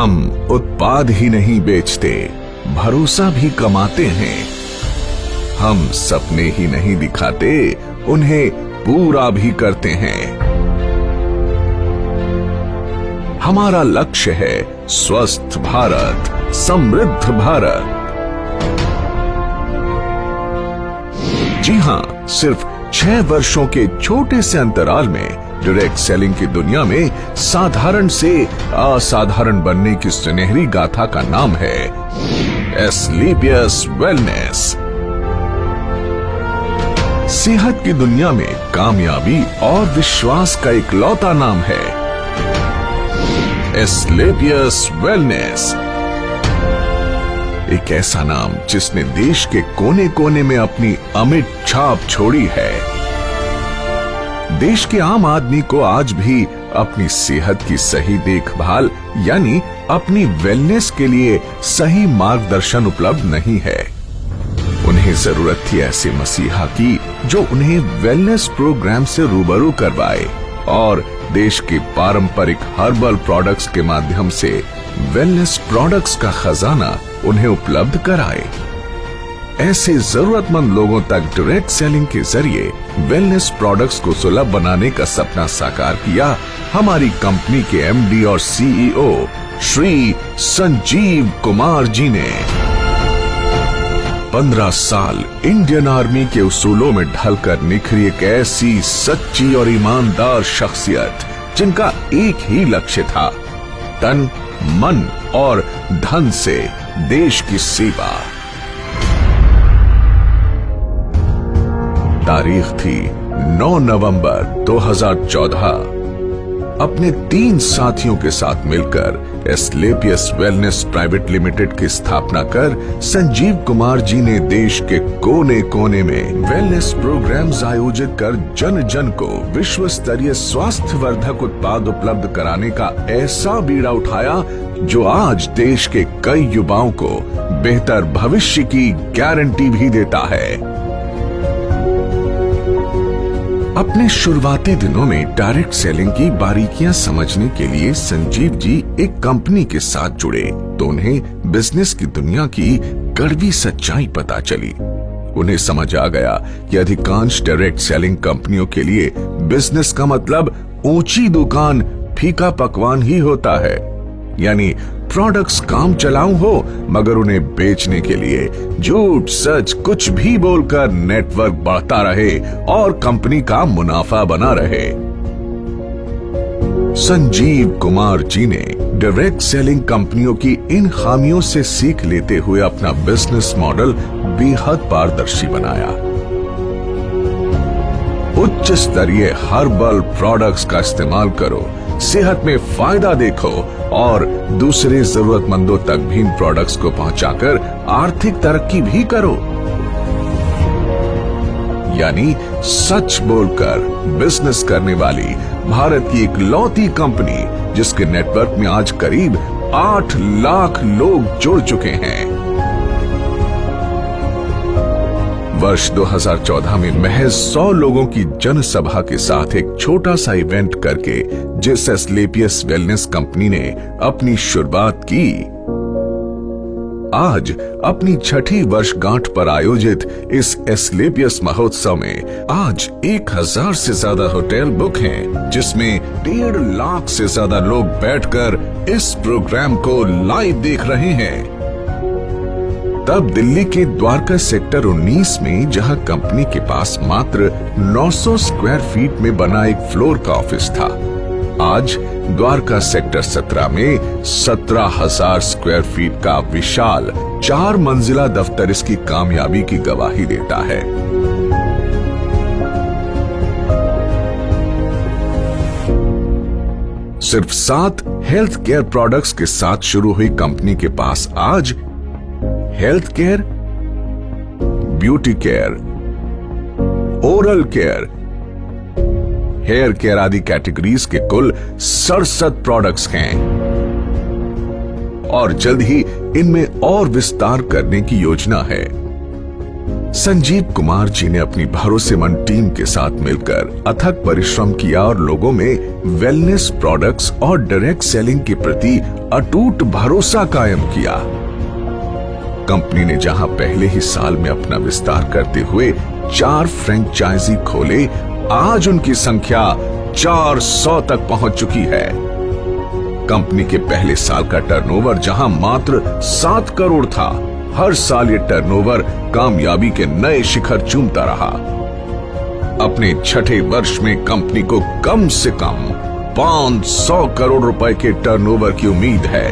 हम उत्पाद ही नहीं बेचते, भरोसा भी कमाते हैं। हम सपने ही नहीं दिखाते, उन्हें पूरा भी करते हैं। हमारा लक्ष्य है स्वस्थ भारत, समृद्ध भारत। जी हां, सिर्फ 6 वर्षों के छोटे से अंतराल में डायरेक्ट सेलिंग की दुनिया में साधारण से असाधारण बनने की सुनहरी गाथा का नाम है एस्क्लेपियस वेलनेस। सेहत की दुनिया में कामयाबी और विश्वास का इकलौता नाम है एस्क्लेपियस वेलनेस। एक ऐसा नाम जिसने देश के कोने कोने में अपनी अमिट छाप छोड़ी है। देश के आम आदमी को आज भी अपनी सेहत की सही देखभाल यानी अपनी वेलनेस के लिए सही मार्गदर्शन उपलब्ध नहीं है। उन्हें जरूरत थी ऐसे मसीहा की जो उन्हें वेलनेस प्रोग्राम से रूबरू करवाए और देश के पारंपरिक हर्बल प्रोडक्ट्स के माध्यम से वेलनेस प्रोडक्ट्स का खजाना उन्हें उपलब्ध कराए। ऐसे जरूरतमंद लोगों तक डायरेक्ट सेलिंग के जरिए वेलनेस प्रोडक्ट्स को सुलभ बनाने का सपना साकार किया हमारी कंपनी के एमडी और सीईओ श्री संजीव कुमार जी ने। 15 साल इंडियन आर्मी के उसूलों में ढलकर निखरी एक ऐसी सच्ची और ईमानदार शख्सियत जिनका एक ही लक्ष्य था, तन, मन और धन से देश की सेवा। तारीख थी 9 नवंबर 2014। अपने 3 साथियों के साथ मिलकर एस्क्लेपियस वेलनेस प्राइवेट लिमिटेड की स्थापना कर संजीव कुमार जी ने देश के कोने कोने में वेलनेस प्रोग्राम्स आयोजित कर जन जन को विश्व स्तरीय स्वास्थ्य वर्धक उत्पाद उपलब्ध कराने का ऐसा बीड़ा उठाया जो आज देश के कई युवाओं को बेहतर भविष्य की गारंटी भी देता है। अपने शुरुआती दिनों में डायरेक्ट सेलिंग की बारीकियां समझने के लिए संजीव जी एक कंपनी के साथ जुड़े तो उन्हें बिजनेस की दुनिया की कड़वी सच्चाई पता चली। उन्हें समझ आ गया कि अधिकांश डायरेक्ट सेलिंग कंपनियों के लिए बिजनेस का मतलब ऊंची दुकान, फीका पकवान ही होता है, यानी प्रोडक्ट्स काम चलाऊ हो मगर उन्हें बेचने के लिए झूठ सच कुछ भी बोलकर नेटवर्क बढ़ता रहे और कंपनी का मुनाफा बना रहे। संजीव कुमार जी ने डायरेक्ट सेलिंग कंपनियों की इन खामियों से सीख लेते हुए अपना बिजनेस मॉडल बेहद पारदर्शी बनाया। उच्च स्तरीय हर्बल प्रोडक्ट्स का इस्तेमाल करो, सेहत में फायदा देखो और दूसरे जरूरतमंदों तक भी इन प्रोडक्ट्स को पहुंचाकर आर्थिक तरक्की भी करो। यानी सच बोलकर बिजनेस करने वाली भारत की इकलौती कंपनी जिसके नेटवर्क में आज करीब 8 लाख लोग जुड़ चुके हैं। वर्ष 2014 में महज 100 लोगों की जनसभा के साथ एक छोटा सा इवेंट करके जिस एस्क्लेपियस वेलनेस कंपनी ने अपनी शुरुआत की, आज अपनी 6ठी वर्षगांठ पर आयोजित इस एस्क्लेपियस महोत्सव में आज 1000 से ज्यादा होटल बुक हैं, जिसमें 1.5 लाख से ज्यादा लोग बैठकर इस प्रोग्राम को लाइव देख रहे हैं। तब दिल्ली के द्वारका सेक्टर 19 में जहां कंपनी के पास मात्र 900 स्क्वायर फीट में बना एक फ्लोर का ऑफिस था, आज द्वारका सेक्टर 17 में 17,000 स्क्वायर फीट का विशाल 4 मंजिला दफ्तर इसकी कामयाबी की गवाही देता है। सिर्फ 7 हेल्थ केयर प्रोडक्ट्स के साथ शुरू हुई कंपनी के पास आज health care, beauty care, oral care, hair care आदि कैटेगरीज के कुल 67 प्रोडक्ट्स हैं और जल्द ही इनमें और विस्तार करने की योजना है। संजीव कुमार जी ने अपनी भरोसेमंद टीम के साथ मिलकर अथक परिश्रम किया और लोगों में वेलनेस प्रोडक्ट्स और डायरेक्ट सेलिंग के प्रति अटूट भरोसा कायम किया। कंपनी ने जहां पहले ही साल में अपना विस्तार करते हुए 4 फ्रेंचाइजी खोले, आज उनकी संख्या 400 तक पहुंच चुकी है। कंपनी के पहले साल का टर्नओवर जहां मात्र 7 करोड़ था, हर साल ये टर्नओवर कामयाबी के नए शिखर चूमता रहा। अपने छठे वर्ष में कंपनी को कम से कम 500 करोड़ रुपए के टर्नओवर की उम्मीद है।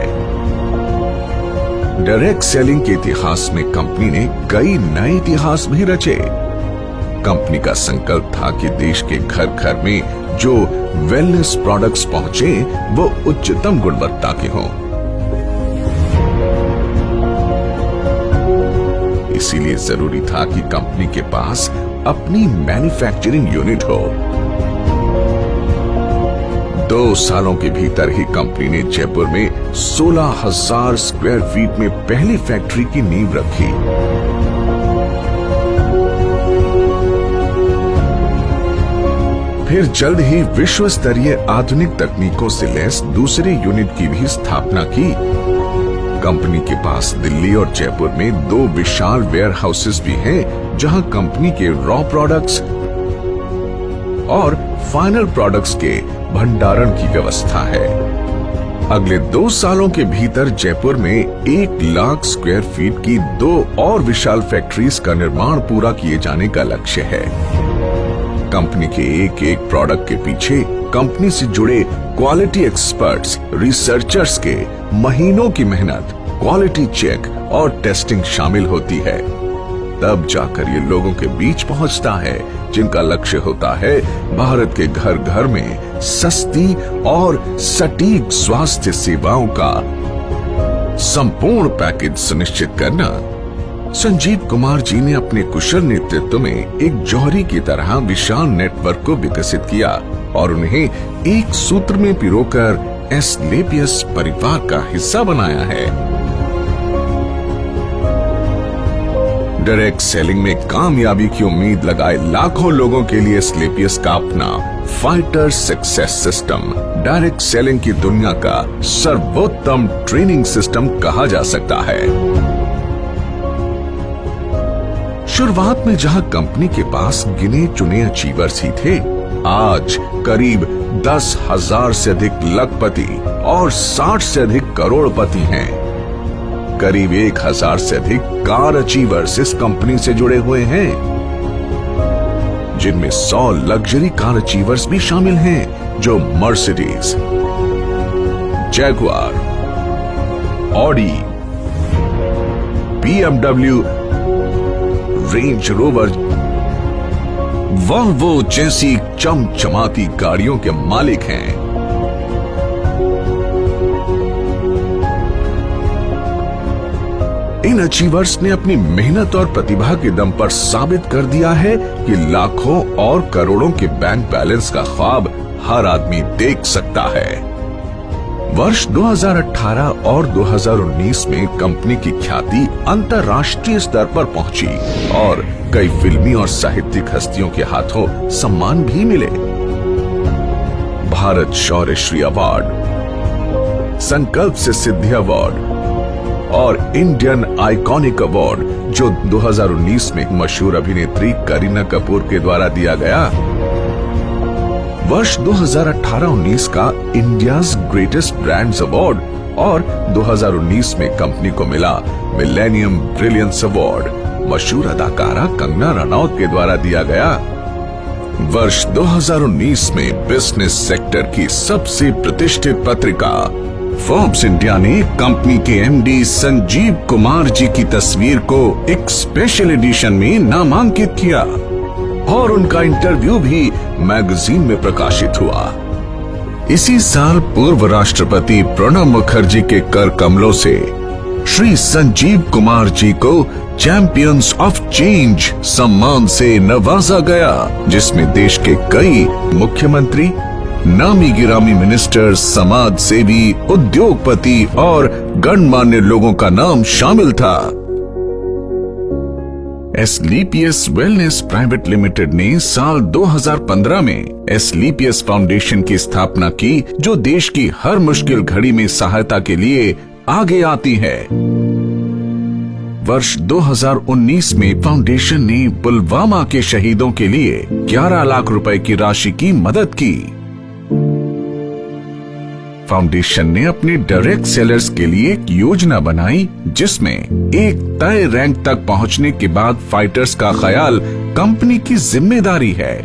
डायरेक्ट सेलिंग के इतिहास में कंपनी ने कई नए इतिहास भी रचे। कंपनी का संकल्प था कि देश के घर घर में जो वेलनेस प्रोडक्ट्स पहुंचे वो उच्चतम गुणवत्ता के हों। इसीलिए जरूरी था कि कंपनी के पास अपनी मैन्युफैक्चरिंग यूनिट हो। 2 सालों के भीतर ही कंपनी ने जयपुर में 16,000 स्क्वायर फीट में पहली फैक्ट्री की नींव रखी। फिर जल्द ही विश्व स्तरीय आधुनिक तकनीकों से लैस दूसरे यूनिट की भी स्थापना की। कंपनी के पास दिल्ली और जयपुर में 2 विशाल वेयर हाउसेस भी हैं, जहां कंपनी के रॉ प्रोडक्ट्स और फाइनल प्रोडक्ट्स के भंडारण की व्यवस्था है। अगले 2 सालों के भीतर जयपुर में 1 लाख स्क्वायर फीट की 2 और विशाल फैक्ट्रीज का निर्माण पूरा किए जाने का लक्ष्य है। कंपनी के एक प्रोडक्ट के पीछे कंपनी से जुड़े क्वालिटी एक्सपर्ट्स, रिसर्चर्स के महीनों की मेहनत, क्वालिटी चेक और टेस्टिंग शामिल होती है। तब जाकर ये लोगों के बीच पहुंचता है, जिनका लक्ष्य होता है भारत के घर घर में सस्ती और सटीक स्वास्थ्य सेवाओं का संपूर्ण पैकेज सुनिश्चित करना। संजीव कुमार जी ने अपने कुशल नेतृत्व में एक जौहरी की तरह विशाल नेटवर्क को विकसित किया और उन्हें एक सूत्र में पिरोकर एस्क्लेपियस परिवार का हिस्सा बनाया है। डायरेक्ट सेलिंग में कामयाबी की उम्मीद लगाए लाखों लोगों के लिए एस्क्लेपियस का अपना fighter success system direct selling की दुनिया का सर्वोत्तम ट्रेनिंग सिस्टम कहा जा सकता है। शुरुआत में जहां कंपनी के पास गिने चुने अचीवर्स ही थे, आज करीब 10,000 से अधिक लखपति और 60 से अधिक करोड़पति हैं। करीब 1,000 से अधिक कार अचीवर्स इस कंपनी से जुड़े हुए हैं, जिनमें 100 लग्जरी कार अचीवर्स भी शामिल हैं, जो Mercedes, Jaguar, Audi, BMW, range rover, Volvo जैसी चमचमाती गाड़ियों के मालिक हैं। इन अचीवर्स ने अपनी मेहनत और प्रतिभा के दम पर साबित कर दिया है कि लाखों और करोड़ों के बैंक बैलेंस का ख्वाब हर आदमी देख सकता है। वर्ष 2018 और 2019 में कंपनी की ख्याति अंतर्राष्ट्रीय स्तर पर पहुंची और कई फिल्मी और साहित्यिक हस्तियों के हाथों सम्मान भी मिले। भारत शौर्य श्री अवार्ड, संकल्प से सिद्धि अवार्ड और इंडियन आइकॉनिक अवार्ड, जो 2019 में मशहूर अभिनेत्री करीना कपूर के द्वारा दिया गया। वर्ष 2018-19 का इंडियाज ग्रेटेस्ट ब्रांड्स अवार्ड और 2019 में कंपनी को मिला मिलेनियम ब्रिलियंस अवार्ड मशहूर अदाकारा कंगना रनौत के द्वारा दिया गया। वर्ष 2019 में बिजनेस सेक्टर की सबसे प्रतिष्ठित पत्रिका फोर्ब्स इंडिया ने कंपनी के एमडी संजीव कुमार जी की तस्वीर को एक स्पेशल एडिशन में नामांकित किया और उनका इंटरव्यू भी मैगजीन में प्रकाशित हुआ। इसी साल पूर्व राष्ट्रपति प्रणब मुखर्जी के कर कमलों से श्री संजीव कुमार जी को चैंपियंस ऑफ चेंज सम्मान से नवाजा गया, जिसमें देश के कई मुख्यमंत्री, नामी गिरामी मिनिस्टर, समाज सेवी, उद्योगपति और गणमान्य लोगों का नाम शामिल था। एसलीपीएस वेलनेस प्राइवेट लिमिटेड ने साल 2015 में एसलीपीएस फाउंडेशन की स्थापना की, जो देश की हर मुश्किल घड़ी में सहायता के लिए आगे आती है। वर्ष 2019 में फाउंडेशन ने पुलवामा के शहीदों के लिए 11 लाख रुपए की राशि की मदद की। फाउंडेशन ने अपने डायरेक्ट सेलर्स के लिए एक योजना बनाई, जिसमें एक तय रैंक तक पहुंचने के बाद फाइटर्स का ख्याल कंपनी की जिम्मेदारी है।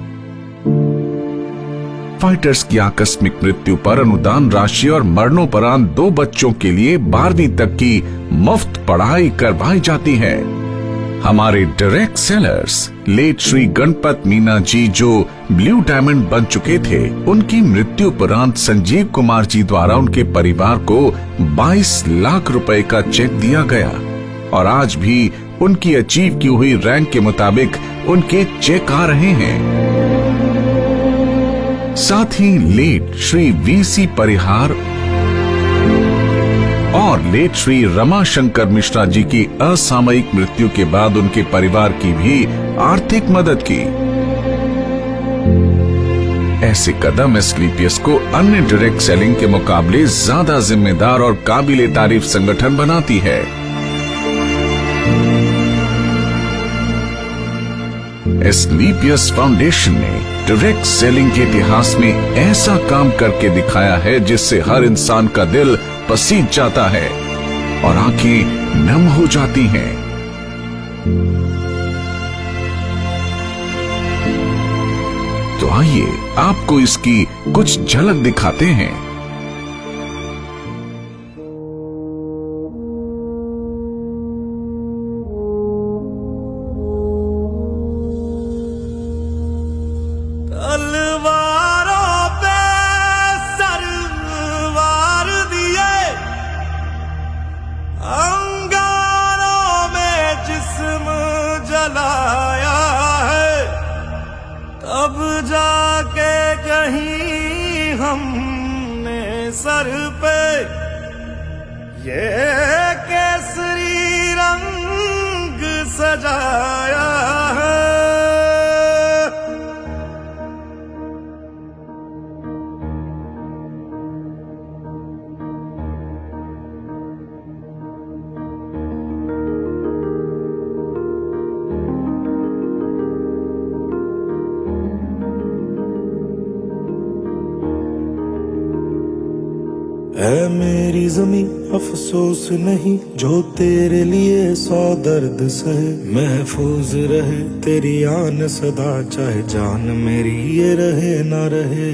फाइटर्स की आकस्मिक मृत्यु पर अनुदान राशि और मरणोपरांत 2 बच्चों के लिए 12वीं तक की मुफ्त पढ़ाई करवाई जाती है। हमारे direct sellers let Shri Ganpat Meena ji, जो ब्लू डायमंड बन चुके थे, उनकी मृत्यु उपरांत संजीव कुमार जी द्वारा उनके परिवार को 22 लाख रुपए का चेक दिया गया और आज भी उनकी अचीव की हुई रैंक के मुताबिक उनके चेक आ रहे हैं। साथ ही लेट श्री वीसी परिहार और लेट श्री रमाशंकर मिश्रा जी की असामयिक मृत्यु के बाद उनके परिवार की भी आर्थिक मदद की। ऐसे कदम एसलीपीएस को अन्य डायरेक्ट सेलिंग के मुकाबले ज्यादा जिम्मेदार और काबिले तारीफ संगठन बनाती है। एसलीपीएस फाउंडेशन ने डायरेक्ट सेलिंग के इतिहास में ऐसा काम करके दिखाया है, जिससे हर इंसान का दिल पसीज जाता है और आंखें नम हो जाती हैं। तो आइए आपको इसकी कुछ झलक दिखाते हैं। अब जाके कहीं हमने सर पे ये केसरी रंग सजाया है। है मेरी ज़मीं अफसोस नहीं, जो तेरे लिए 100 दर्द सहे। महफूज रहे तेरी आन सदा, चाहे जान मेरी ये रहे ना रहे।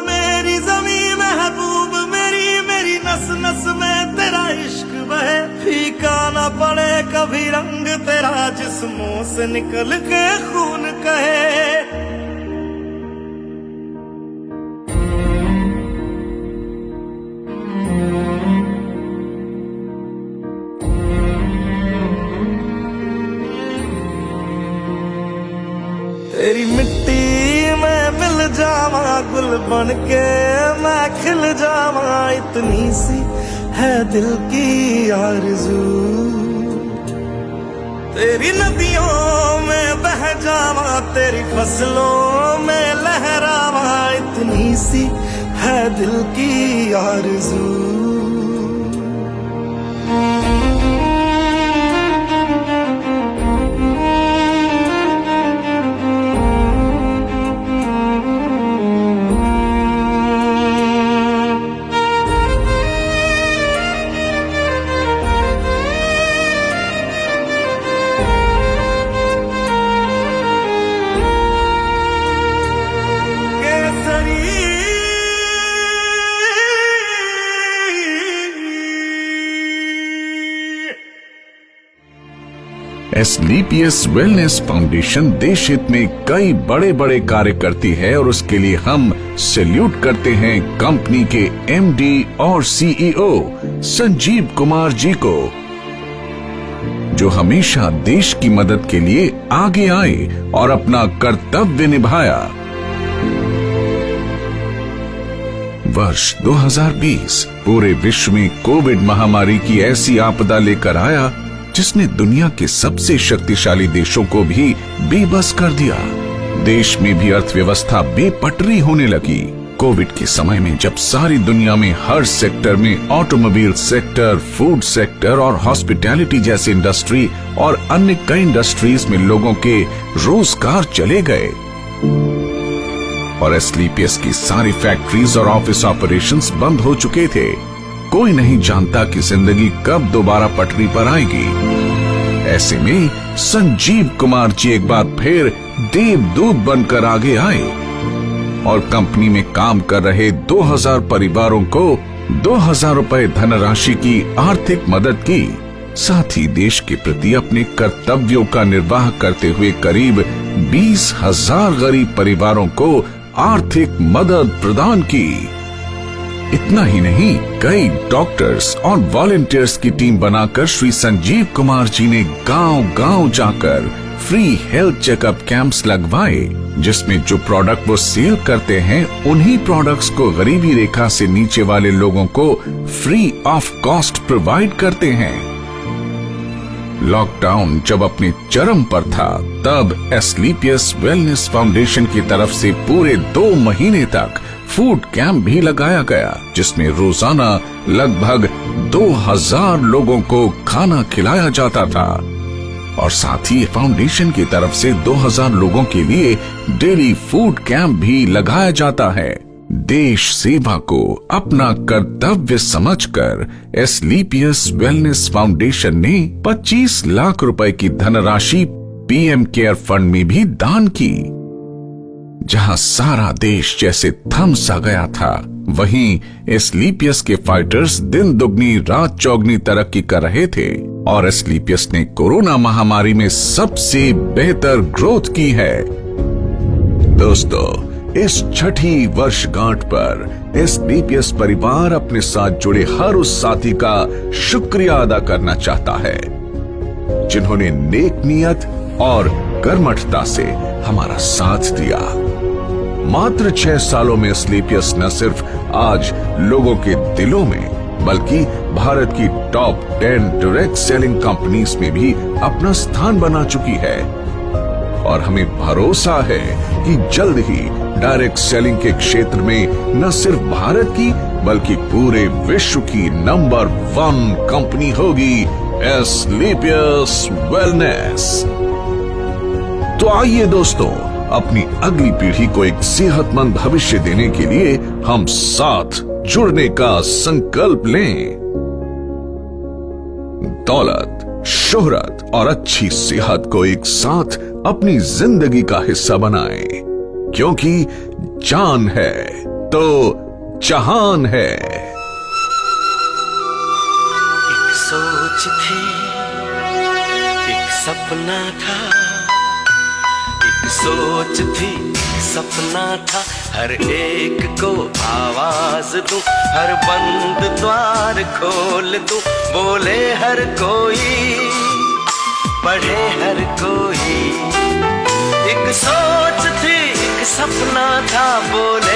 मेरी ज़मीं महबूब मेरी, मेरी नस नस में तेरा इश्क बहे। फीका ना पड़े कभी रंग तेरा, जिस्मों से निकल के खून कहे। तेरी मिट्टी में मिल जावा, गुल बन के मैं खिल जावा। इतनी सी है दिल की आरज़ू, तेरी नदियों में बह जावा, तेरी फसलों में लहरावा। इतनी सी है दिल की आरज़ू। एसलीपीएस वेलनेस फाउंडेशन देश हित में कई बड़े बड़े कार्य करती है और उसके लिए हम सैल्यूट करते हैं कंपनी के एमडी और सीईओ संजीव कुमार जी को, जो हमेशा देश की मदद के लिए आगे आए और अपना कर्तव्य निभाया। वर्ष 2020 पूरे विश्व में कोविड महामारी की ऐसी आपदा लेकर आया जिसने दुनिया के सबसे शक्तिशाली देशों को भी बेबस कर दिया। देश में भी अर्थव्यवस्था बेपटरी होने लगी। कोविड के समय में जब सारी दुनिया में हर सेक्टर में ऑटोमोबाइल सेक्टर, फूड सेक्टर और हॉस्पिटैलिटी जैसे इंडस्ट्री और अन्य कई इंडस्ट्रीज में लोगों के रोजगार चले गए और एस्क्लेपियस की सारी फैक्ट्रीज और ऑफिस ऑपरेशंस बंद हो चुके थे, कोई नहीं जानता कि जिंदगी कब दोबारा पटरी पर आएगी। ऐसे में संजीव कुमार जी एक बार फिर देवदूत बनकर आगे आए और कंपनी में काम कर रहे 2000 परिवारों को 2000 रुपए धनराशि की आर्थिक मदद की। साथ ही देश के प्रति अपने कर्तव्यों का निर्वाह करते हुए करीब 20,000 गरीब परिवारों को आर्थिक मदद प्रदान की। इतना ही नहीं, कई डॉक्टर्स और वॉलंटियर्स की टीम बनाकर श्री संजीव कुमार जी ने गांव-गांव जाकर फ्री हेल्थ चेकअप कैंप्स लगवाए, जिसमें जो प्रोडक्ट वो सेल करते हैं उन्हीं प्रोडक्ट्स को गरीबी रेखा से नीचे वाले लोगों को फ्री ऑफ कॉस्ट प्रोवाइड करते हैं। लॉकडाउन जब अपने चरम पर था, तब एस्क्लेपियस वेलनेस फाउंडेशन की तरफ से पूरे 2 महीने तक फूड कैंप भी लगाया गया, जिसमें रोजाना लगभग 2000 लोगों को खाना खिलाया जाता था और साथ ही फाउंडेशन की तरफ से 2000 लोगों के लिए डेली फूड कैंप भी लगाया जाता है। देश सेवा को अपना कर्तव्य समझकर एस्क्लेपियस वेलनेस फाउंडेशन ने 25 लाख रुपए की धनराशि पीएम केयर फंड में भी दान की। जहां सारा देश जैसे थम सा गया था, वहीं एस्क्लेपियस के फाइटर्स दिन दुगनी रात चौगनी तरक्की कर रहे थे और एस्क्लेपियस ने कोरोना महामारी में सबसे बेहतर ग्रोथ की है। दोस्तों, इस छठी वर्षगांठ पर एस्क्लेपियस परिवार अपने साथ जुड़े हर उस साथी का शुक्रिया अदा करना चाहता है जिन्होंने नेक नियत और कर्मठता से हमारा साथ दिया। मात्र 6 सालों में एस्क्लेपियस न सिर्फ आज लोगों के दिलों में बल्कि भारत की टॉप 10 डायरेक्ट सेलिंग कंपनीज में भी अपना स्थान बना चुकी है और हमें भरोसा है कि जल्द ही डायरेक्ट सेलिंग के क्षेत्र में न सिर्फ भारत की बल्कि पूरे विश्व की नंबर 1 कंपनी होगी एस्क्लेपियस वेलनेस। तो आइए दोस्तों, अपनी अगली पीढ़ी को एक सेहतमंद भविष्य देने के लिए हम साथ जुड़ने का संकल्प लें। दौलत, शोहरत और अच्छी सेहत को एक साथ अपनी जिंदगी का हिस्सा बनाएं, क्योंकि जान है तो जहान है। एक सोच थी, एक सपना था, एक सोच थी, एक सपना था, हर एक को आवाज दूं, हर बंद द्वार खोल दूं, बोले हर कोई, पढ़े हर कोई। एक सोच थी, एक सपना था, बोले